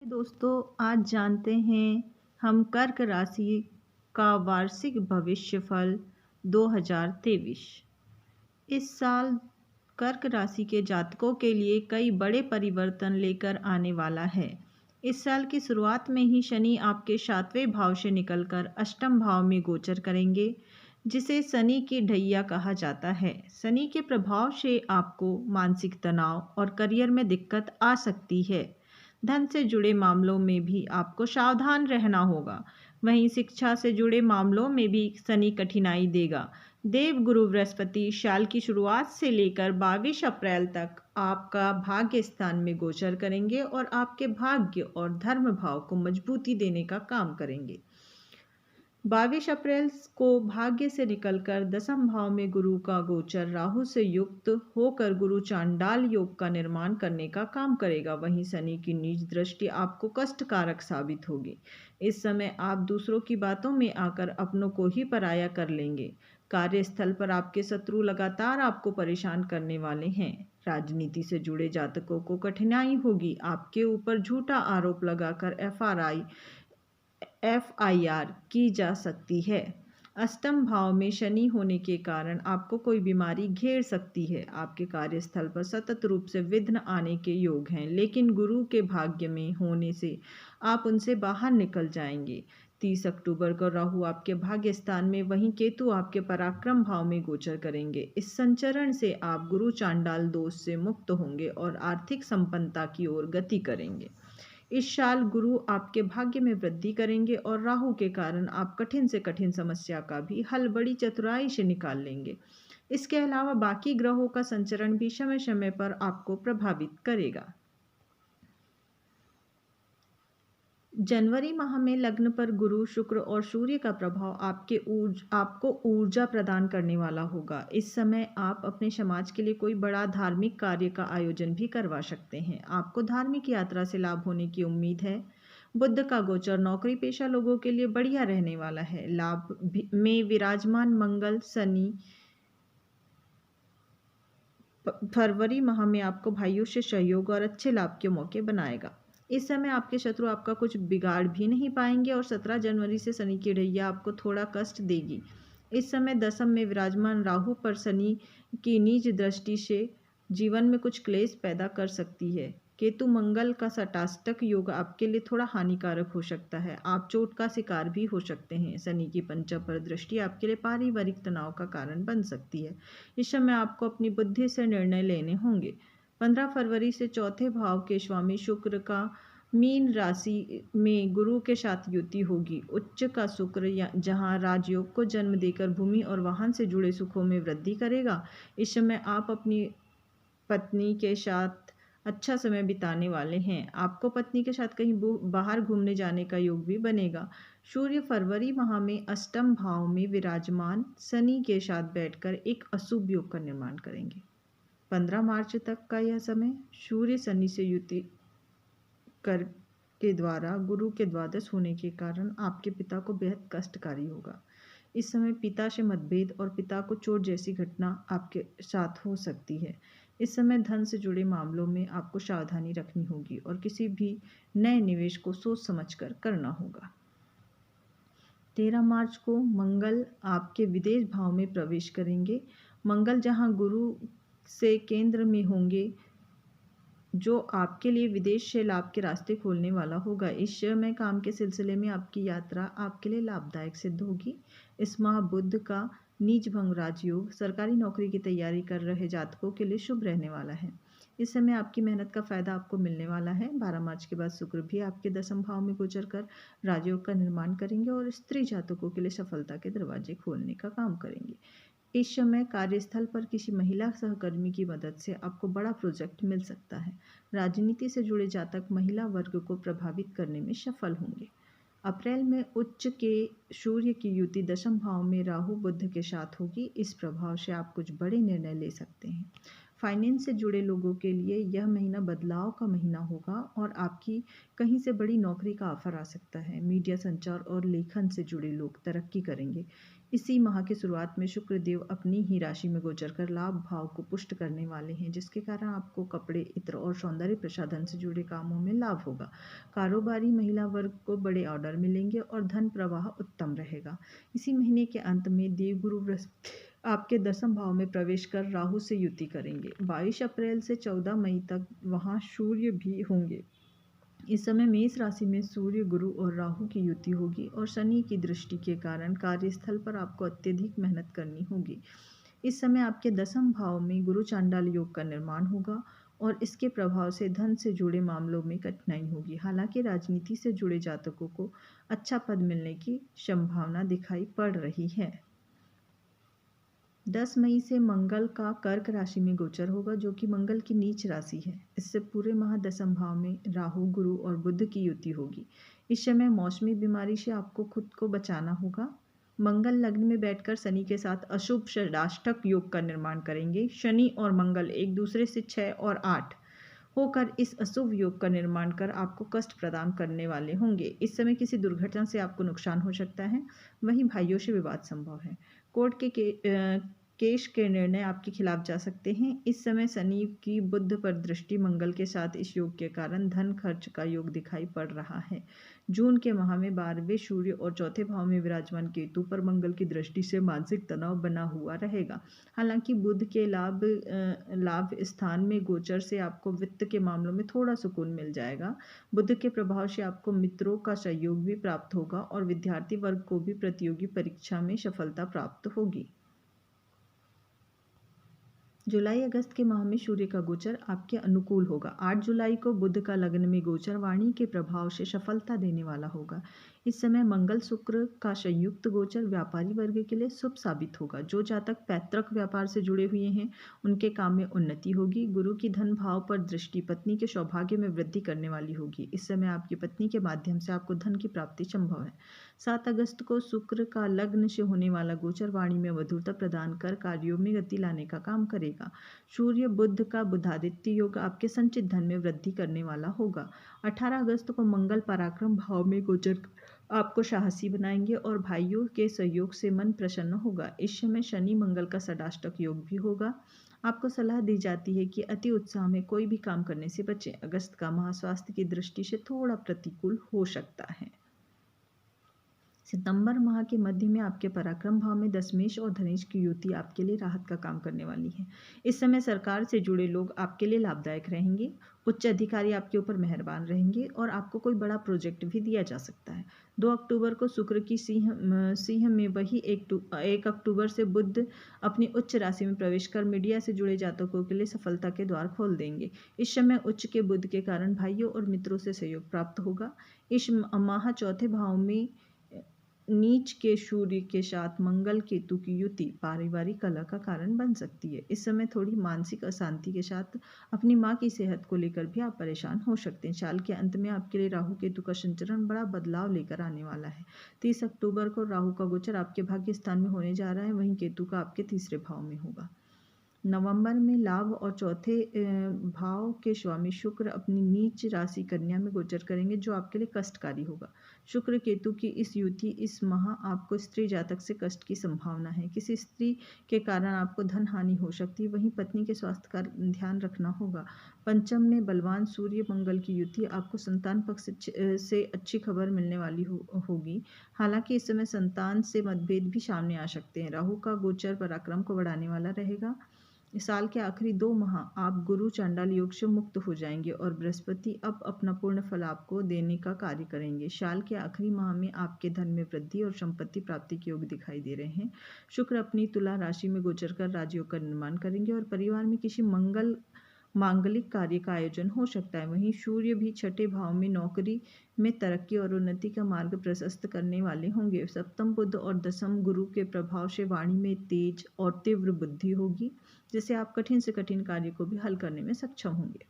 दोस्तों, आज जानते हैं हम कर्क राशि का वार्षिक भविष्यफल 2023। इस साल कर्क राशि के जातकों के लिए कई बड़े परिवर्तन लेकर आने वाला है। इस साल की शुरुआत में ही शनि आपके 7वें भाव से निकलकर अष्टम भाव में गोचर करेंगे, जिसे शनि की ढैया कहा जाता है। शनि के प्रभाव से आपको मानसिक तनाव और करियर में दिक्कत आ सकती है। धन से जुड़े मामलों में भी आपको सावधान रहना होगा। वहीं शिक्षा से जुड़े मामलों में भी शनि कठिनाई देगा। देव गुरु बृहस्पति साल की शुरुआत से लेकर 22 अप्रैल तक आपका भाग्य स्थान में गोचर करेंगे और आपके भाग्य और धर्म भाव को मजबूती देने का काम करेंगे। 22 अप्रैल को भाग्य से निकलकर दसम भाव में गुरु का गोचर राहु से युक्त होकर गुरु चांडाल योग का निर्माण करने का काम करेगा। वहीं शनि की नीच दृष्टि आपको कष्टकारक साबित होगी। इस समय आप दूसरों की बातों में आकर अपनों को ही पराया कर लेंगे। कार्यस्थल पर आपके शत्रु लगातार आपको परेशान करने वाले हैं। राजनीति से जुड़े जातकों को कठिनाई होगी। आपके ऊपर झूठा आरोप लगाकर एफआईआर की जा सकती है। अष्टम भाव में शनि होने के कारण आपको कोई बीमारी घेर सकती है। आपके कार्यस्थल पर सतत रूप से विघ्न आने के योग हैं, लेकिन गुरु के भाग्य में होने से आप उनसे बाहर निकल जाएंगे। 30 अक्टूबर को राहु आपके भाग्य स्थान में, वहीं केतु आपके पराक्रम भाव में गोचर करेंगे। इस संचरण से आप गुरु चांडाल दोष से मुक्त होंगे और आर्थिक संपन्नता की ओर गति करेंगे। इस साल गुरु आपके भाग्य में वृद्धि करेंगे और राहु के कारण आप कठिन से कठिन समस्या का भी हल बड़ी चतुराई से निकाल लेंगे। इसके अलावा बाकी ग्रहों का संचरण भी समय समय पर आपको प्रभावित करेगा। जनवरी माह में लग्न पर गुरु, शुक्र और सूर्य का प्रभाव आपको ऊर्जा प्रदान करने वाला होगा। इस समय आप अपने समाज के लिए कोई बड़ा धार्मिक कार्य का आयोजन भी करवा सकते हैं। आपको धार्मिक यात्रा से लाभ होने की उम्मीद है। बुध का गोचर नौकरी पेशा लोगों के लिए बढ़िया रहने वाला है। में विराजमान मंगल शनि फरवरी माह में आपको भाइयों से सहयोग और अच्छे लाभ के मौके बनाएगा। इस समय आपके शत्रु आपका कुछ बिगाड़ भी नहीं पाएंगे और 17 जनवरी से शनि की ढैया आपको थोड़ा कष्ट देगी। इस समय दसम में विराजमान राहु पर शनि की नीच दृष्टि से जीवन में कुछ क्लेश पैदा कर सकती है। केतु मंगल का सटाष्टक योग आपके लिए थोड़ा हानिकारक हो सकता है। आप चोट का शिकार भी हो सकते हैं। शनि की पंचम पर दृष्टि आपके लिए पारिवारिक तनाव का कारण बन सकती है। इस समय आपको अपनी बुद्धि से निर्णय लेने होंगे। 15 फरवरी से चौथे भाव के स्वामी शुक्र का मीन राशि में गुरु के साथ युति होगी। उच्च का शुक्र जहां राजयोग को जन्म देकर भूमि और वाहन से जुड़े सुखों में वृद्धि करेगा। इस समय आप अपनी पत्नी के साथ अच्छा समय बिताने वाले हैं। आपको पत्नी के साथ कहीं बाहर घूमने जाने का योग भी बनेगा। सूर्य फरवरी माह में अष्टम भाव में विराजमान शनि के साथ बैठकर एक अशुभ योग का निर्माण करेंगे। 15 मार्च तक का यह समय सूर्य शनि से युति कर के द्वारा गुरु के द्वादश होने के कारण आपके पिता को बेहद कष्टकारी होगा। इस समय पिता से मतभेद और पिता को चोट जैसी घटना आपके साथ हो सकती है। इस समय धन से जुड़े मामलों में आपको सावधानी रखनी होगी और किसी भी नए निवेश को सोच समझकर करना होगा। 13 मार्च को मंगल आपके विदेश भाव में प्रवेश करेंगे। मंगल जहां गुरु से केंद्र में होंगे, जो आपके लिए विदेश से लाभ के रास्ते खोलने वाला होगा। इस समय काम के सिलसिले में आपकी यात्रा आपके लिए लाभदायक सिद्ध होगी। इस माह बुध का नीच भंग राजयोग सरकारी नौकरी की तैयारी कर रहे जातकों के लिए शुभ रहने वाला है। इस समय आपकी मेहनत का फायदा आपको मिलने वाला है। 12 मार्च के बाद शुक्र भी आपके दसम भाव में गोचर कर राजयोग का निर्माण करेंगे और स्त्री जातकों के लिए सफलता के दरवाजे खोलने का काम करेंगे। इस समय कार्यस्थल पर किसी महिला सहकर्मी की मदद से आपको बड़ा प्रोजेक्ट मिल सकता है। राजनीति से जुड़े जातक महिला वर्ग को प्रभावित करने में सफल होंगे। अप्रैल में उच्च के सूर्य की युति दशम भाव में राहु बुध के साथ होगी। इस प्रभाव से आप कुछ बड़े निर्णय ले सकते हैं। फाइनेंस से जुड़े लोगों के लिए यह महीना बदलाव का महीना होगा और आपकी कहीं से बड़ी नौकरी का ऑफर आ सकता है। मीडिया, संचार और लेखन से जुड़े लोग तरक्की करेंगे। इसी माह की शुरुआत में शुक्र देव अपनी ही राशि में गोचर कर लाभ भाव को पुष्ट करने वाले हैं, जिसके कारण आपको कपड़े, इत्र और सौंदर्य प्रसाधन से जुड़े कामों में लाभ होगा। कारोबारी महिला वर्ग को बड़े ऑर्डर मिलेंगे और धन प्रवाह उत्तम रहेगा। इसी महीने के अंत में देवगुरु बृहस्पति आपके दसम भाव में प्रवेश कर राहु से युति करेंगे। 22 अप्रैल से 14 मई तक वहां सूर्य भी होंगे। इस समय मेष राशि में सूर्य, गुरु और राहु की युति होगी और शनि की दृष्टि के कारण कार्यस्थल पर आपको अत्यधिक मेहनत करनी होगी। इस समय आपके दसम भाव में गुरु चांडाल योग का निर्माण होगा और इसके प्रभाव से धन से जुड़े मामलों में कठिनाई होगी। हालांकि राजनीति से जुड़े जातकों को अच्छा पद मिलने की संभावना दिखाई पड़ रही है। 10 मई से मंगल का कर्क राशि में गोचर होगा, जो कि मंगल की नीच राशि है। इससे पूरे माह दसम भाव में राहु, गुरु और बुध की युति होगी। इस समय मौसमी बीमारी से आपको खुद को बचाना होगा। मंगल लग्न में बैठकर शनि के साथ अशुभ षडाष्टक योग का निर्माण करेंगे। शनि और मंगल एक दूसरे से 6 और 8 होकर इस अशुभ योग का निर्माण कर आपको कष्ट प्रदान करने वाले होंगे। इस समय किसी दुर्घटना से आपको नुकसान हो सकता है। वहीं भाइयों से विवाद संभव है। कोर्ट के केस के निर्णय आपके खिलाफ जा सकते हैं। इस समय शनि की बुध पर दृष्टि मंगल के साथ इस योग के कारण धन खर्च का योग दिखाई पड़ रहा है। जून के माह में 12वें सूर्य और चौथे भाव में विराजमान केतु पर मंगल की दृष्टि से मानसिक तनाव बना हुआ रहेगा। हालांकि बुध के लाभ स्थान में गोचर से आपको वित्त के मामलों में थोड़ा सुकून मिल जाएगा। बुध के प्रभाव से आपको मित्रों का सहयोग भी प्राप्त होगा और विद्यार्थी वर्ग को भी प्रतियोगी परीक्षा में सफलता प्राप्त होगी। जुलाई अगस्त के माह में सूर्य का गोचर आपके अनुकूल होगा। 8 जुलाई को बुध का लग्न में गोचर वाणी के प्रभाव से सफलता देने वाला होगा। इस समय मंगल शुक्र का संयुक्त गोचर व्यापारी वर्ग के लिए शुभ साबित होगा। जो जातक पैतृक व्यापार से जुड़े हुए हैं उनके काम में उन्नति होगी। गुरु की धन भाव पर दृष्टि पत्नी के सौभाग्य में वृद्धि करने वाली होगी। इस समय आपकी पत्नी के माध्यम से आपको धन की प्राप्ति संभव है। 7 अगस्त को शुक्र का लग्न से होने वाला गोचर वाणी में मधुरता प्रदान कर कार्यों में गति लाने का काम करेगा। सूर्य बुध का बुधादित्य योग आपके संचित धन में वृद्धि करने वाला होगा। 18 अगस्त को मंगल पराक्रम भाव में गोचर आपको साहसी बनाएंगे और भाइयों के सहयोग से मन प्रसन्न होगा। इस समय शनि मंगल का षडाष्टक योग भी होगा। आपको सलाह दी जाती है कि अति उत्साह में कोई भी काम करने से बचें। अगस्त का माह स्वास्थ्य की दृष्टि से थोड़ा प्रतिकूल हो सकता है। सितंबर माह के मध्य में आपके पराक्रम भाव में दशमेश और धनेश की युति आपके लिए राहत का काम करने वाली है। इस समय सरकार से जुड़े लोग आपके लिए लाभदायक रहेंगे। उच्च अधिकारी आपके ऊपर मेहरबान रहेंगे और आपको कोई बड़ा प्रोजेक्ट भी दिया जा सकता है। 2 अक्टूबर को शुक्र की सिंह में वही 1 अक्टूबर से बुध अपनी उच्च राशि में प्रवेश कर मीडिया से जुड़े जातकों के लिए सफलता के द्वार खोल देंगे। इस समय उच्च के बुध के कारण भाइयों और मित्रों से सहयोग प्राप्त होगा। इस माह चौथे भाव में नीच के सूर्य के साथ मंगल केतु की युति पारिवारिक कलह का कारण बन सकती है। इस समय थोड़ी मानसिक अशांति के साथ अपनी माँ की सेहत को लेकर भी आप परेशान हो सकते हैं। साल के अंत में आपके लिए राहु केतु का संचरण बड़ा बदलाव लेकर आने वाला है। 30 अक्टूबर को राहु का गोचर आपके भाग्य स्थान में होने जा रहा है, वहीं केतु का आपके तीसरे भाव में होगा। नवंबर में लाभ और चौथे भाव के स्वामी शुक्र अपनी नीच राशि कन्या में गोचर करेंगे, जो आपके लिए कष्टकारी होगा। शुक्र केतु की इस युति इस माह आपको स्त्री जातक से कष्ट की संभावना है। किसी स्त्री के कारण आपको धन हानि हो सकती है, वहीं पत्नी के स्वास्थ्य का ध्यान रखना होगा। पंचम में बलवान सूर्य मंगल की युति आपको संतान पक्ष से अच्छी खबर मिलने वाली होगी। हालांकि इस समय संतान से मतभेद भी सामने आ सकते हैं। राहु का गोचर पराक्रम को बढ़ाने वाला रहेगा। इस साल के आखिरी 2 माह आप गुरु चांडाल योग से मुक्त हो जाएंगे और बृहस्पति अब अपना पूर्ण फल आपको देने का कार्य करेंगे। साल के आखिरी माह में आपके धन में वृद्धि और संपत्ति प्राप्ति के योग दिखाई दे रहे हैं। शुक्र अपनी तुला राशि में गोचर कर राजयोग का निर्माण करेंगे और परिवार में किसी मांगलिक कार्य का आयोजन हो सकता है। वहीं सूर्य भी छठे भाव में नौकरी में तरक्की और उन्नति का मार्ग प्रशस्त करने वाले होंगे। सप्तम बुध और दसम गुरु के प्रभाव से वाणी में तेज और तीव्र बुद्धि होगी, जिससे आप कठिन से कठिन कार्य को भी हल करने में सक्षम होंगे।